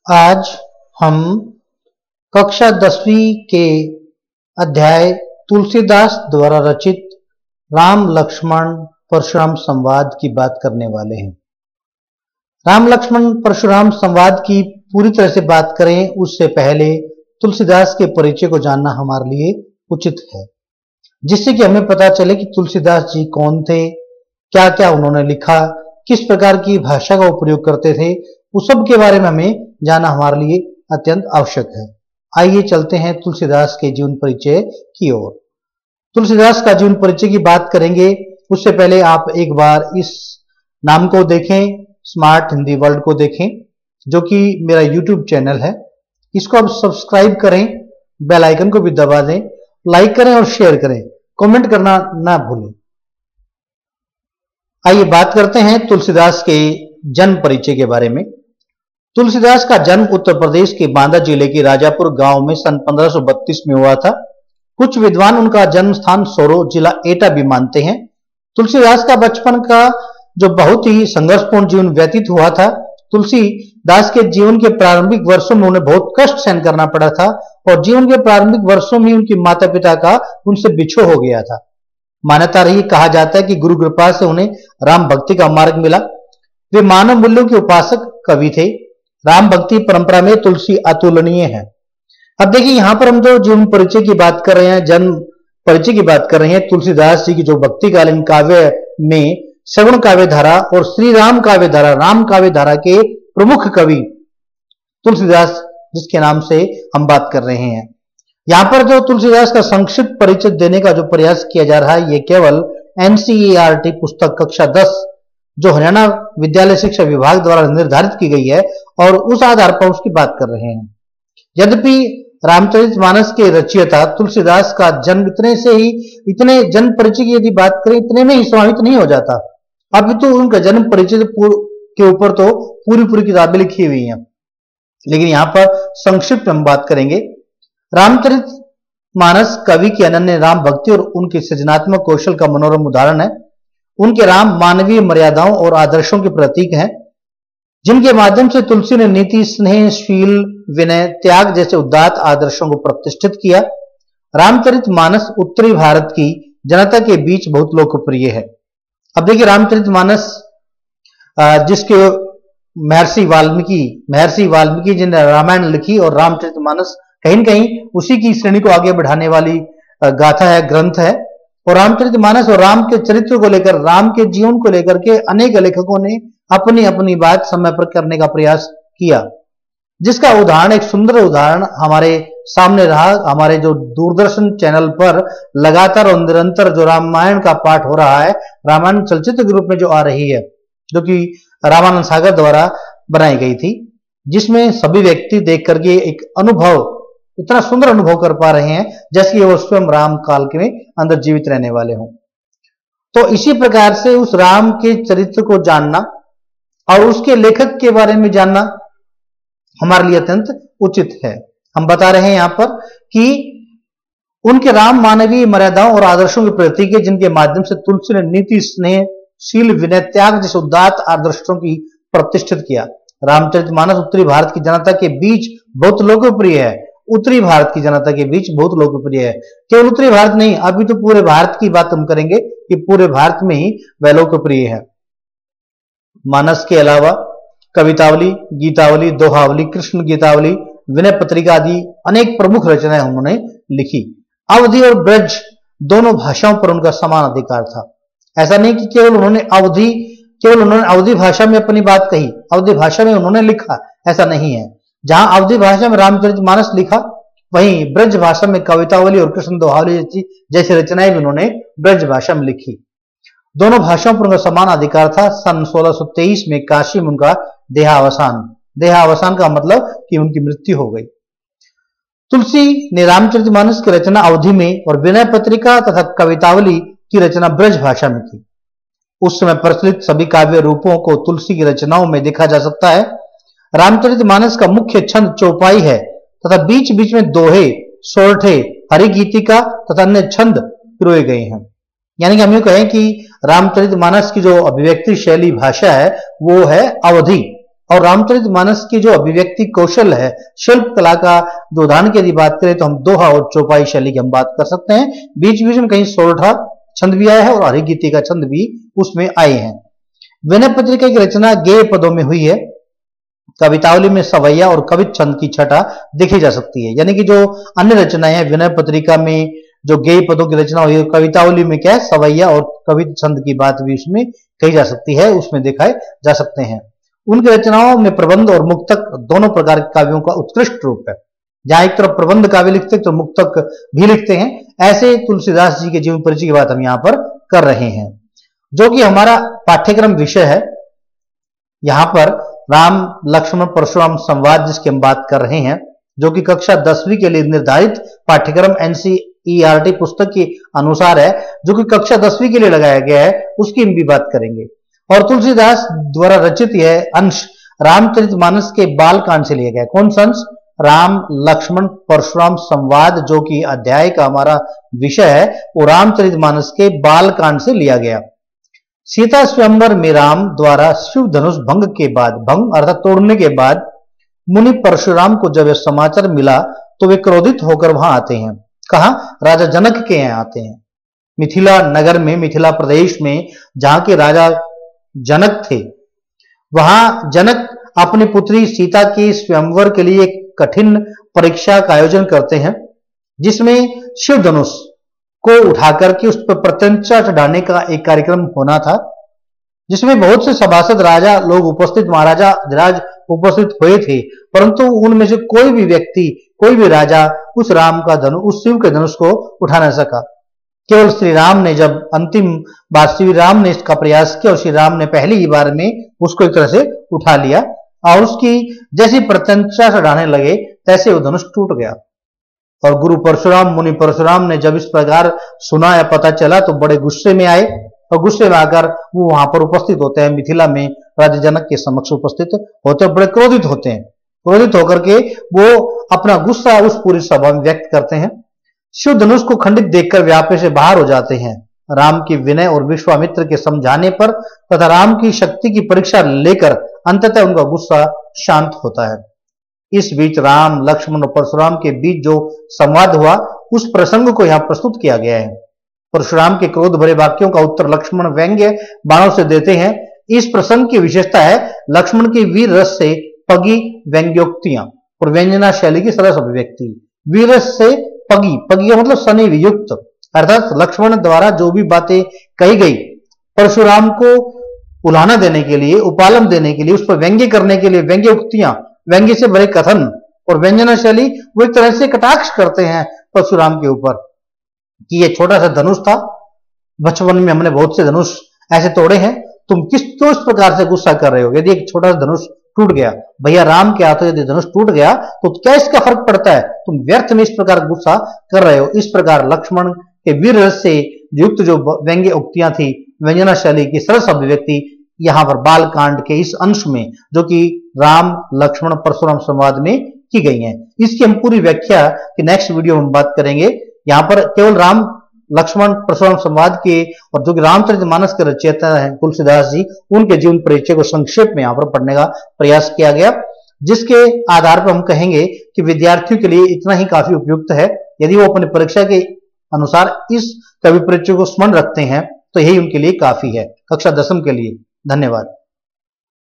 आज हम कक्षा 10वीं के अध्याय तुलसीदास द्वारा रचित राम लक्ष्मण परशुराम संवाद की बात करने वाले हैं। राम लक्ष्मण परशुराम संवाद की पूरी तरह से बात करें उससे पहले तुलसीदास के परिचय को जानना हमारे लिए उचित है, जिससे कि हमें पता चले कि तुलसीदास जी कौन थे, क्या क्या उन्होंने लिखा, किस प्रकार की भाषा का उपयोग करते थे, उस सब के बारे में हमें जानना हमारे लिए अत्यंत आवश्यक है। आइए चलते हैं तुलसीदास के जीवन परिचय की ओर। तुलसीदास का जीवन परिचय की बात करेंगे उससे पहले आप एक बार इस नाम को देखें, स्मार्ट हिंदी वर्ल्ड को देखें, जो कि मेरा यूट्यूब चैनल है। इसको आप सब्सक्राइब करें, बेल आइकन को भी दबा दें, लाइक करें और शेयर करें, कमेंट करना ना भूलें। आइए बात करते हैं तुलसीदास के जन्म परिचय के बारे में। तुलसीदास का जन्म उत्तर प्रदेश के बांदा जिले के राजापुर गांव में सन 1532 में हुआ था। कुछ विद्वान उनका जन्म स्थान सोरो जिला एटा भी मानते हैं। तुलसीदास का बचपन का जो बहुत ही संघर्षपूर्ण जीवन व्यतीत हुआ था। तुलसीदास के जीवन के प्रारंभिक वर्षों में उन्हें बहुत कष्ट सहन करना पड़ा था और जीवन के प्रारंभिक वर्षों में उनके माता पिता का उनसे बिछोह हो गया था। मान्यता रही, कहा जाता है कि गुरु कृपा से उन्हें राम भक्ति का मार्ग मिला। वे मानव मूल्यों के उपासक कवि थे। राम भक्ति परंपरा में तुलसी अतुलनीय है। अब देखिए, यहां पर हम जो जीवन परिचय की बात कर रहे हैं, जन्म परिचय की बात कर रहे हैं, तुलसीदास जी की जो भक्तिकालीन काव्य में श्रवण काव्य धारा और श्री राम काव्य धारा, राम काव्य धारा के प्रमुख कवि तुलसीदास जिसके नाम से हम बात कर रहे हैं। यहां पर जो तुलसीदास का संक्षिप्त परिचय देने का जो प्रयास किया जा रहा है, यह केवल एनसीईआरटी पुस्तक कक्षा 10 जो हरियाणा विद्यालय शिक्षा विभाग द्वारा निर्धारित की गई है और उस आधार पर उसकी बात कर रहे हैं। यद्यपि रामचरितमानस के रचयिता तुलसीदास का जन्म इतने जन्म परिचय की यदि बात करें इतने में ही समाहित नहीं हो जाता। अभी तो उनका जन्म परिचय के ऊपर तो पूरी किताबें लिखी हुई हैं, लेकिन यहां पर संक्षिप्त हम बात करेंगे। रामचरितमानस कवि की अनन्य राम भक्ति और उनके सृजनात्मक कौशल का मनोरम उदाहरण है। उनके राम मानवीय मर्यादाओं और आदर्शों के प्रतीक हैं, जिनके माध्यम से तुलसी ने नीति, स्नेह, शील, विनय, त्याग जैसे उदात्त आदर्शों को प्रतिष्ठित किया। रामचरितमानस उत्तरी भारत की जनता के बीच बहुत लोकप्रिय है। अब देखिए, रामचरितमानस जिसके महर्षि वाल्मीकि जिन्हें रामायण लिखी और रामचरितमानस कहीं न कहीं उसी की श्रेणी को आगे बढ़ाने वाली गाथा है, ग्रंथ है। और रामचरितमानस और राम के चरित्र को लेकर, राम के जीवन को लेकर के अनेक लेखकों ने अपनी अपनी बात समय पर करने का प्रयास किया, जिसका उदाहरण, एक सुंदर उदाहरण हमारे सामने रहा। हमारे जो दूरदर्शन चैनल पर लगातार और निरंतर जो रामायण का पाठ हो रहा है, रामायण चलचित्र के रूप में जो आ रही है, जो कि रामानंद सागर द्वारा बनाई गई थी, जिसमें सभी व्यक्ति देख करके एक अनुभव, इतना सुंदर अनुभव कर पा रहे हैं जैसे वो स्वयं राम काल के अंदर जीवित रहने वाले हों। तो इसी प्रकार से उस राम के चरित्र को जानना और उसके लेखक के बारे में जानना हमारे लिए अत्यंत उचित है। हम बता रहे हैं यहां पर कि उनके राम मानवीय मर्यादाओं और आदर्शों के प्रतीक है, जिनके माध्यम से तुलसी ने नीति, स्नेह, शील, विनय, त्याग जैसे उदात्त आदर्शों की प्रतिष्ठित किया। रामचरितमानस उत्तरी भारत की जनता के बीच बहुत लोकप्रिय है। उत्तरी भारत की जनता के बीच बहुत लोकप्रिय है। केवल उत्तरी भारत नहीं, अभी तो पूरे भारत की बात हम करेंगे कि पूरे भारत में ही वह लोकप्रिय है। मानस के अलावा कवितावली, गीतावली, दोहावली, कृष्ण गीतावली, विनय पत्रिका आदि अनेक प्रमुख रचनाएं उन्होंने लिखी। अवधी और ब्रज दोनों भाषाओं पर उनका समान अधिकार था। ऐसा नहीं कि केवल उन्होंने अवधी भाषा में अपनी बात कही, अवधी भाषा में उन्होंने लिखा, ऐसा नहीं है। जहां अवधी भाषा में रामचरितमानस लिखा, वहीं ब्रज भाषा में कवितावली और कृष्ण दोहावली जैसी रचनाएं भी उन्होंने ब्रज भाषा में लिखी। दोनों भाषाओं पर उनका समान अधिकार था। सन 1623 में काशी में उनका देहावसान का मतलब कि उनकी मृत्यु हो गई। तुलसी ने रामचरितमानस की रचना अवधी में और विनय पत्रिका तथा कवितावली की रचना ब्रज भाषा में की। उस समय प्रचलित सभी काव्य रूपों को तुलसी की रचनाओं में देखा जा सकता है। रामचरितमानस का मुख्य छंद चौपाई है तथा बीच बीच में दोहे, सोरठे, हरिगीतिका तथा अन्य छंद पिरोए गए हैं। यानी कि हम यूं कहें कि रामचरितमानस की जो अभिव्यक्ति शैली भाषा है वो है अवधी, और रामचरितमानस की जो अभिव्यक्ति कौशल है, शिल्प कला का जो उदाहरण की यदि बात करें तो हम दोहा और चौपाई शैली की हम बात कर सकते हैं। बीच बीच में कहीं सोरठा छंद भी आया है और हरिगीति का छंद भी उसमें आए हैं। विनय पत्रिका की रचना गेय पदों में हुई है। कवितावली में सवैया और कवित छंद की छटा देखी जा सकती है, यानी कि जो अन्य रचनाएं हैं विनय पत्रिका में जो गेय पदों की रचना हुई है, कवितावली में क्या है सवैया और कवित छंद की बात भी उसमें कही जा सकती है, उसमें दिखाए जा सकते हैं। उनकी रचनाओं में प्रबंध और मुक्तक दोनों प्रकार के काव्यों का उत्कृष्ट रूप है। जहां एक तरफ प्रबंध काव्य लिखते हैं तो मुक्तक भी लिखते हैं। ऐसे तुलसीदास जी के जीवन परिचय की बात हम यहां पर कर रहे हैं, जो कि हमारा पाठ्यक्रम विषय है। यहां पर राम लक्ष्मण परशुराम संवाद जिसकी हम बात कर रहे हैं, जो कि कक्षा 10वीं के लिए निर्धारित पाठ्यक्रम NCERT पुस्तक के अनुसार है, जो कि कक्षा 10वीं के लिए लगाया गया है, उसकी हम भी बात करेंगे। और तुलसीदास द्वारा रचित यह अंश रामचरितमानस के बाल कांड से लिया गया है। कौन सा अंश? राम लक्ष्मण परशुराम संवाद, जो कि अध्याय का हमारा विषय है, वो रामचरितमानस के बाल कांड से लिया गया। सीता स्वयंवर में राम द्वारा शिव धनुष भंग के बाद, भंग अर्थात तोड़ने के बाद, मुनि परशुराम को जब यह समाचार मिला तो वे क्रोधित होकर वहां आते हैं। कहा? राजा जनक के यहाँ आते हैं। मिथिला नगर में, मिथिला प्रदेश में जहां के राजा जनक थे, वहां जनक अपनी पुत्री सीता के स्वयंवर के लिए एक कठिन परीक्षा का आयोजन करते हैं, जिसमें शिव धनुष को उठाकर के उस पर प्रत्यंचा चढ़ाने का एक कार्यक्रम होना था, जिसमें बहुत से सभासद राजा लोग उपस्थित, महाराजा राज उपस्थित हुए थे, परंतु उनमें से कोई भी व्यक्ति, कोई भी राजा उस राम का धनुष, उस शिव के धनुष को उठा न सका। केवल श्री राम ने, जब अंतिम बार श्री राम ने इसका प्रयास किया और श्री राम ने पहली ही बार में उसको एक तरह से उठा लिया और उसकी जैसी प्रत्यंचा चढ़ाने लगे तैसे वो धनुष टूट गया। और गुरु परशुराम, मुनि परशुराम ने जब इस प्रकार सुना या पता चला तो बड़े गुस्से में आए और गुस्से में आकर वो वहां पर उपस्थित होते हैं, मिथिला में राजा जनक के समक्ष उपस्थित होते हैं, बड़े क्रोधित होते हैं। क्रोधित होकर के वो अपना गुस्सा उस पूरी सभा में व्यक्त करते हैं। शिव धनुष को खंडित देखकर व्यापे से बाहर हो जाते हैं। राम की विनय और विश्वामित्र के समझाने पर तथा राम की शक्ति की परीक्षा लेकर अंततः उनका गुस्सा शांत होता है। इस बीच राम लक्ष्मण और परशुराम के बीच जो संवाद हुआ उस प्रसंग को यहां प्रस्तुत किया गया है। परशुराम के क्रोध भरे वाक्यों का उत्तर लक्ष्मण व्यंग्य बाणों से देते हैं। इस प्रसंग की विशेषता है लक्ष्मण की वीर रस से पगी व्यंग्योक्तियां और व्यंजना शैली की सरस अभिव्यक्ति। वीर रस से पगी, पगी का मतलब सनी युक्त, अर्थात लक्ष्मण द्वारा जो भी बातें कही गई परशुराम को उलाहना देने के लिए, उपालम देने के लिए, उस पर व्यंग्य करने के लिए, व्यंग्य उक्तियां, व्यंग्य से भरे कथन और व्यंजना शैली, वो एक तरह से कटाक्ष करते हैं परशुराम के ऊपर कि ये छोटा सा धनुष था, बचपन में हमने बहुत से धनुष ऐसे तोड़े हैं, तुम किस प्रकार से गुस्सा कर रहे हो? यदि एक छोटा सा धनुष टूट गया, भैया राम के हाथों यदि धनुष टूट गया तो क्या इसका फर्क पड़ता है? तुम व्यर्थ में इस प्रकार गुस्सा कर रहे हो। इस प्रकार लक्ष्मण के वीर रस से युक्त जो व्यंग्य उक्तियां थी, व्यंजना शैली की सरस अभिव्यक्ति यहां पर बाल कांड के इस अंश में, जो कि राम लक्ष्मण परशुराम संवाद में की गई है, इसकी हम पूरी व्याख्या की नेक्स्ट वीडियो में बात करेंगे। यहां पर केवल राम लक्ष्मण परशुराम संवाद के और जो कि रामचरितमानस के रचयिता हैं तुलसीदास जी, उनके जीवन परिचय को संक्षेप में यहां पर पढ़ने का प्रयास किया गया, जिसके आधार पर हम कहेंगे कि विद्यार्थियों के लिए इतना ही काफी उपयुक्त है। यदि वो अपनी परीक्षा के अनुसार इस कवि परिचय को स्मरण रखते हैं तो यही उनके लिए काफी है कक्षा 10वीं के लिए। धन्यवाद।